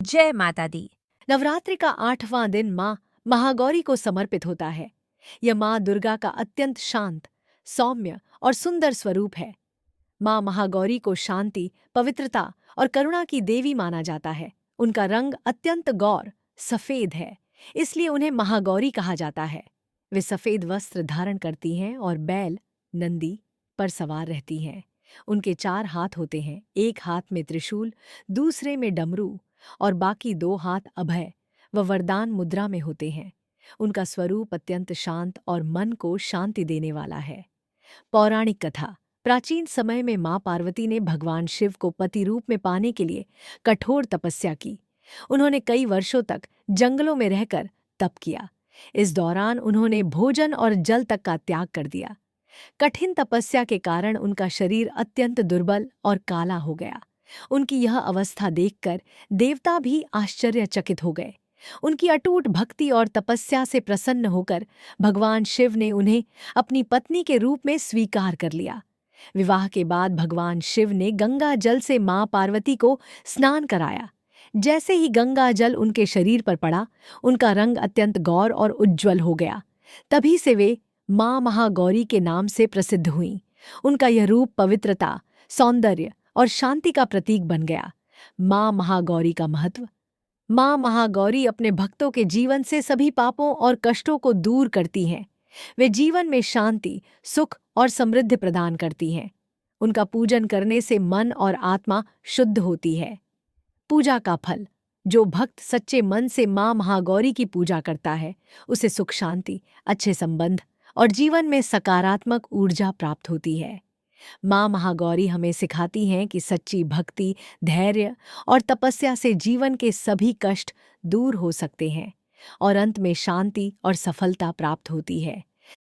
जय माता दी। नवरात्रि का 8वां दिन माँ महागौरी को समर्पित होता है। यह माँ दुर्गा का अत्यंत शांत, सौम्य और सुंदर स्वरूप है। माँ महागौरी को शांति, पवित्रता और करुणा की देवी माना जाता है। उनका रंग अत्यंत गौर सफेद है, इसलिए उन्हें महागौरी कहा जाता है। वे सफेद वस्त्र धारण करती हैं और बैल, नंदी पर सवार रहती हैं। उनके 4 हाथ होते हैं, एक हाथ में त्रिशूल, दूसरे में डमरू और बाकी 2 हाथ अभय व वरदान मुद्रा में होते हैं। उनका स्वरूप अत्यंत शांत और मन को शांति देने वाला है। पौराणिक कथा। प्राचीन समय में मां पार्वती ने भगवान शिव को पति रूप में पाने के लिए कठोर तपस्या की। उन्होंने कई वर्षों तक जंगलों में रहकर तप किया। इस दौरान उन्होंने भोजन और जल तक का त्याग कर दिया। कठिन तपस्या के कारण उनका शरीर अत्यंत दुर्बल और काला हो गया। उनकी यह अवस्था देखकर देवता भी आश्चर्यचकित हो गए। उनकी अटूट भक्ति और तपस्या से प्रसन्न होकर भगवान शिव ने उन्हें अपनी पत्नी के रूप में स्वीकार कर लिया। विवाह के बाद भगवान शिव ने गंगा जल से मां पार्वती को स्नान कराया। जैसे ही गंगा जल उनके शरीर पर पड़ा, उनका रंग अत्यंत गौर और उज्ज्वल हो गया। तभी से वे मां महागौरी के नाम से प्रसिद्ध हुईं। उनका यह रूप पवित्रता, सौंदर्य और शांति का प्रतीक बन गया। मां महागौरी का महत्व। मां महागौरी अपने भक्तों के जीवन से सभी पापों और कष्टों को दूर करती हैं। वे जीवन में शांति, सुख और समृद्धि प्रदान करती हैं। उनका पूजन करने से मन और आत्मा शुद्ध होती है। पूजा का फल। जो भक्त सच्चे मन से मां महागौरी की पूजा करता है, उसे सुख, शांति, अच्छे संबंध और जीवन में सकारात्मक ऊर्जा प्राप्त होती है। मां महागौरी हमें सिखाती हैं कि सच्ची भक्ति, धैर्य और तपस्या से जीवन के सभी कष्ट दूर हो सकते हैं और अंत में शांति और सफलता प्राप्त होती है।